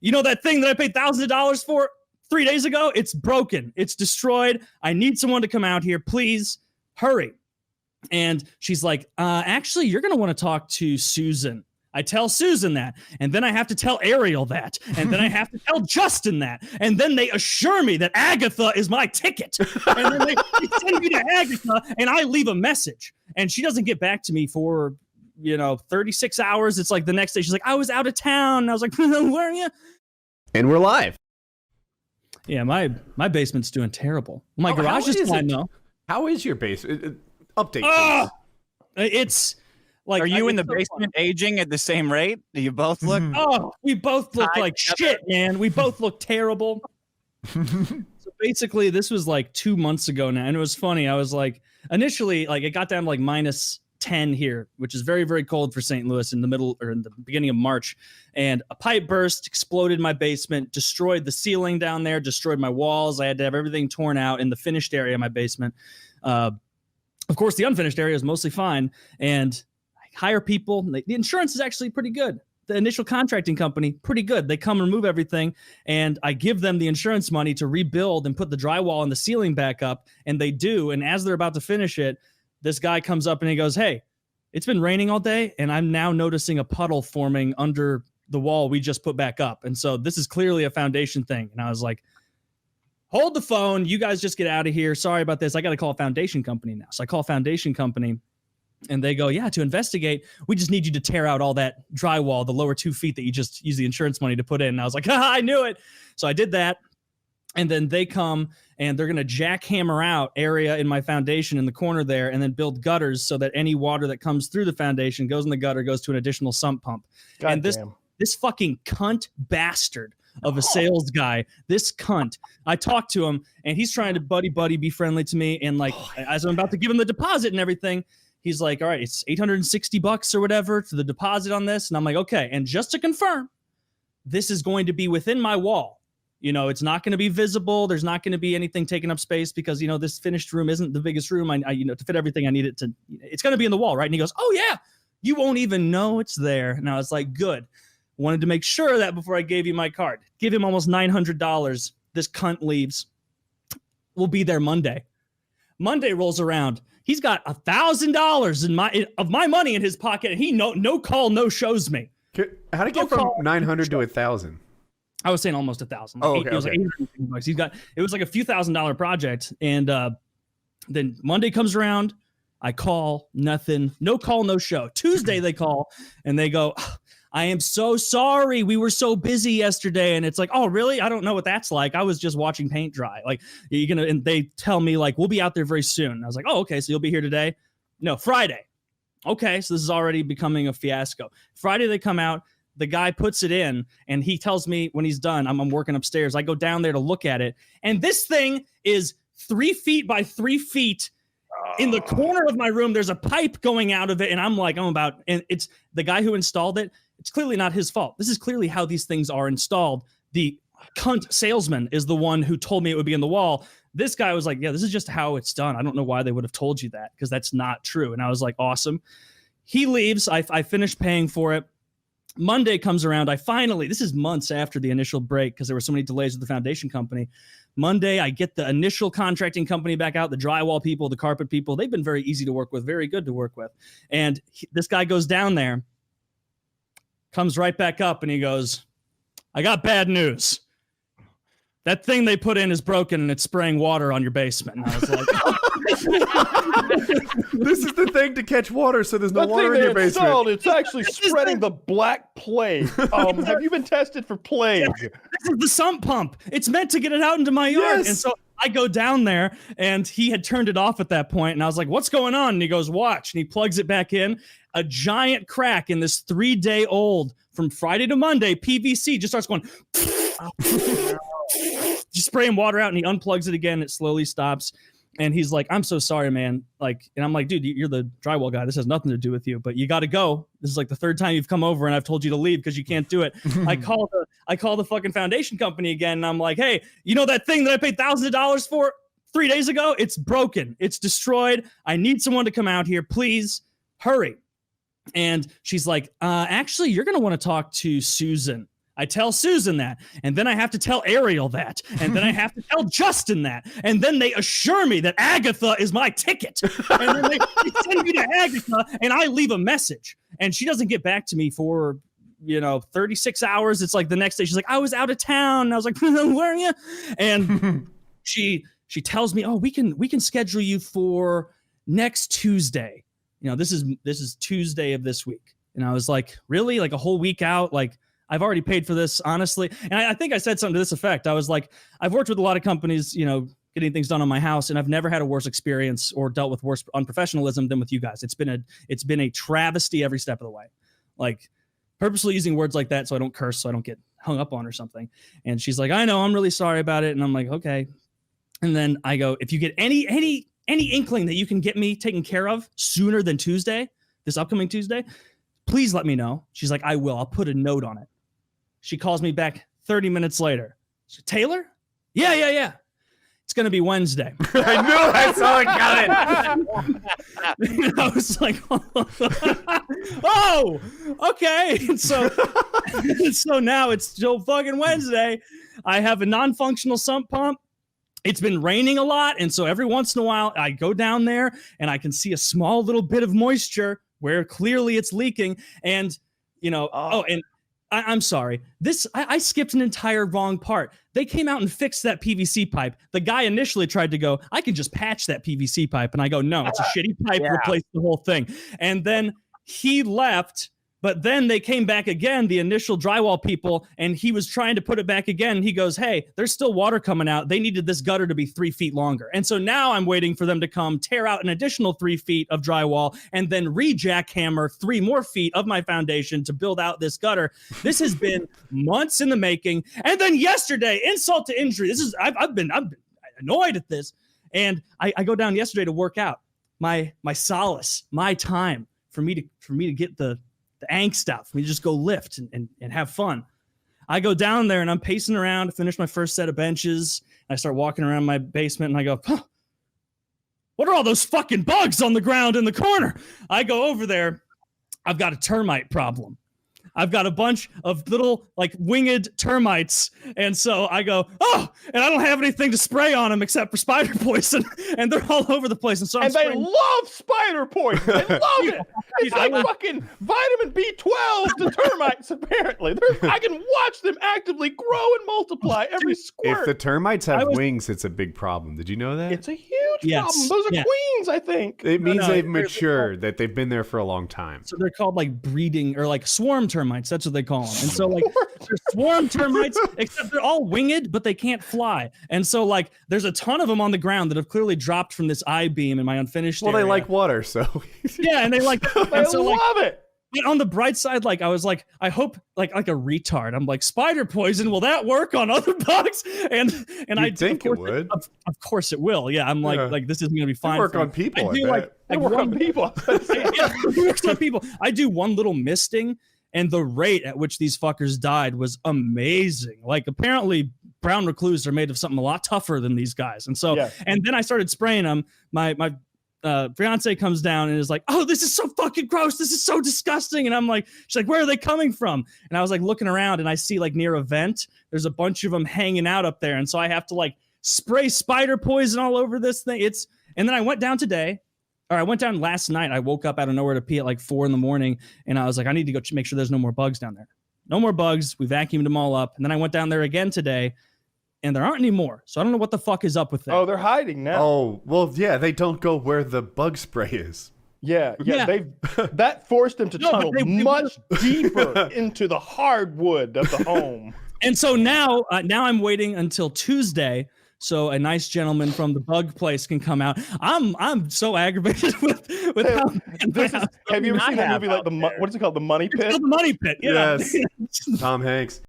you know that thing that I paid thousands of dollars for 3 days ago? It's broken. It's destroyed. I need someone to come out here. Please hurry. And she's like, actually, you're going to want to talk to Susan. I tell Susan that, and then I have to tell Ariel that, and then I have to tell Justin that, and then they assure me that Agatha is my ticket, and then they send me to Agatha, and I leave a message, and she doesn't get back to me for 36 hours. It's like the next day she's like, I was out of town, and I was like, where are you? And we're live. Yeah, my basement's doing terrible. My garage is fine though. How is your basement? Update. It's. Like, are you in the basement aging at the same rate? Do you both look? Oh, we both look like shit, man. We both look terrible. So basically, this was like 2 months ago now, and it was funny. I was like, initially, like it got down to like -10 here, which is very, very cold for St. Louis in the beginning of March. And a pipe burst, exploded my basement, destroyed the ceiling down there, destroyed my walls. I had to have everything torn out in the finished area of my basement. Of course, the unfinished area is mostly fine, and hire people. The insurance is actually pretty good. The initial contracting company, pretty good. They come remove everything, and I give them the insurance money to rebuild and put the drywall and the ceiling back up, and they do. And as they're about to finish it, this guy comes up and he goes, hey, it's been raining all day, and I'm now noticing a puddle forming under the wall we just put back up. And so this is clearly a foundation thing. And I was like, hold the phone. You guys just get out of here. Sorry about this. I got to call a foundation company now. So I call a foundation company. And they go, yeah, to investigate, we just need you to tear out all that drywall, the lower 2 feet that you just used the insurance money to put in. And I was like, I knew it. So I did that. And then they come and they're going to jackhammer out area in my foundation in the corner there and then build gutters so that any water that comes through the foundation goes in the gutter, goes to an additional sump pump. God and this fucking cunt bastard of a sales guy, this cunt, I talked to him and he's trying to buddy be friendly to me. And like, as I'm about to give him the deposit and everything, he's like, all right, it's $860 or whatever to the deposit on this. And I'm like, okay. And just to confirm, this is going to be within my wall. It's not going to be visible. There's not going to be anything taking up space because, this finished room isn't the biggest room. I to fit everything I need it to, it's going to be in the wall, right? And he goes, oh yeah, you won't even know it's there. And I was like, good. Wanted to make sure of that before I gave you my card. Give him almost $900. This cunt leaves. We'll be there Monday. Monday rolls around. He's got $1,000 of my money in his pocket, and he no call, no shows me. How did it get from 900 to 1,000? I was saying almost 1,000. Oh, okay. It was like $800. It was like a few $1,000 project, and then Monday comes around. I call, nothing. No call, no show. Tuesday they call, and they go, I am so sorry. We were so busy yesterday. And it's like, oh, really? I don't know what that's like. I was just watching paint dry. Like, and they tell me, like, we'll be out there very soon. And I was like, oh, okay. So you'll be here today? No, Friday. Okay. So this is already becoming a fiasco. Friday, they come out. The guy puts it in, and he tells me when he's done, I'm working upstairs. I go down there to look at it. And this thing is 3 feet by 3 feet. In the corner of my room, there's a pipe going out of it. And I'm like, and it's the guy who installed it. It's clearly not his fault. This is clearly how these things are installed. The cunt salesman is the one who told me it would be in the wall. This guy was like, yeah, this is just how it's done. I don't know why they would have told you that because that's not true. And I was like, awesome. He leaves. I finished paying for it. Monday comes around. This is months after the initial break because there were so many delays with the foundation company. Monday, I get the initial contracting company back out, the drywall people, the carpet people. They've been very easy to work with, very good to work with. And this guy goes down there, comes right back up, and he goes, I got bad news. That thing they put in is broken, and it's spraying water on your basement. And I was like, this is the thing to catch water so there's no water in your basement. It's actually spreading the black plague. Have you been tested for plague? This is the sump pump. It's meant to get it out into my yard. Yes. And so I go down there, and he had turned it off at that point, and I was like, what's going on? And he goes, watch. And he plugs it back in. A giant crack in this 3-day-old from Friday to Monday PVC just starts going just spraying water out, and he unplugs it again. It slowly stops. And he's like, I'm so sorry, man. Like, and I'm like, dude, you're the drywall guy. This has nothing to do with you, but you got to go. This is like the third time you've come over and I've told you to leave because you can't do it. I call the fucking foundation company again. And I'm like, hey, you know that thing that I paid thousands of dollars for 3 days ago? It's broken. It's destroyed. I need someone to come out here. Please hurry. And she's like, actually, you're going to want to talk to Susan. I tell Susan that, and then I have to tell Ariel that, and then I have to tell Justin that, and then they assure me that Agatha is my ticket, and then they send me to Agatha, and I leave a message, and she doesn't get back to me for 36 hours. It's like the next day she's like, I was out of town, and I was like, where are you? And she tells me, oh, we can schedule you for next Tuesday. This is Tuesday of this week. And I was like, really? Like a whole week out? Like, I've already paid for this, honestly. And I think I said something to this effect. I was like, I've worked with a lot of companies, getting things done on my house, and I've never had a worse experience or dealt with worse unprofessionalism than with you guys. It's been a travesty every step of the way. Like, purposely using words like that so I don't curse, so I don't get hung up on or something. And she's like, I know, I'm really sorry about it. And I'm like, okay. And then I go, if you get any inkling that you can get me taken care of sooner than Tuesday, this upcoming Tuesday, please let me know. She's like, I will. I'll put a note on it. She calls me back 30 minutes later. She's like, Taylor? Yeah. It's going to be Wednesday. I knew I saw it coming. And I was like, oh, okay. And so now it's still fucking Wednesday. I have a non-functional sump pump. It's been raining a lot. And so every once in a while I go down there and I can see a small little bit of moisture where clearly it's leaking. And, and I'm sorry. I skipped an entire wrong part. They came out and fixed that PVC pipe. The guy initially tried to go, I can just patch that PVC pipe. And I go, no, it's a shitty pipe. Yeah. Replace the whole thing. And then he left. But then they came back again, the initial drywall people, and he was trying to put it back again. He goes, hey, there's still water coming out. They needed this gutter to be 3 feet longer. And so now I'm waiting for them to come tear out an additional 3 feet of drywall and then re-jackhammer 3 more feet of my foundation to build out this gutter. This has been months in the making. And then yesterday, insult to injury. I've been annoyed at this. And I go down yesterday to work out. My solace, my time for me to get the angst out, for me to just go lift and have fun. I go down there and I'm pacing around to finish my first set of benches. I start walking around my basement and I go, huh, what are all those fucking bugs on the ground in the corner? I go over there. I've got a termite problem. I've got a bunch of little winged termites. And so I go, oh, and I don't have anything to spray on them except for spider poison. And they're all over the place. And so they love spider poison. They love it. It's like fucking vitamin B12 to termites, apparently. I can watch them actively grow and multiply every squirt. If the termites have wings, it's a big problem. Did you know that? It's a huge problem. Those are queens, I think. It means they've matured, that they've been there for a long time. So they're called breeding or swarm termites. That's what they call them. And so they're swarm termites, except they're all winged, but they can't fly. And so there's a ton of them on the ground that have clearly dropped from this I-beam in my unfinished area. They like water, so. Yeah, and they love it. But on the bright side, I was I hope like a retard. I'm like, spider poison, will that work on other bugs? And I think it would. Of course it will. Yeah, I'm like this isn't gonna be fine. Work on people. I work on people. It works on people. I do one little misting, and the rate at which these fuckers died was amazing. Apparently brown recluse are made of something a lot tougher than these guys. And so, and then I started spraying them. My fiance comes down and is like, oh, this is so fucking gross. This is so disgusting. And I'm like, she's like, where are they coming from? And I was looking around and I see near a vent, there's a bunch of them hanging out up there. And so I have to spray spider poison all over this thing. And then I went down I went down last night. I woke up out of nowhere to pee at 4 a.m. And I was like, I need to go make sure there's no more bugs down there. No more bugs. We vacuumed them all up. And then I went down there again today, and there aren't any more. So I don't know what the fuck is up with that. Oh, they're hiding now. Oh, well, yeah, they don't go where the bug spray is. Yeah. That forced them to tunnel much deeper into the hardwood of the home. And so now I'm waiting until Tuesday, so a nice gentleman from the bug place can come out. I'm so aggravated with how. Have you ever seen that movie what is it called, The Money Pit? It's called The Money Pit. Yeah. Yes. Tom Hanks.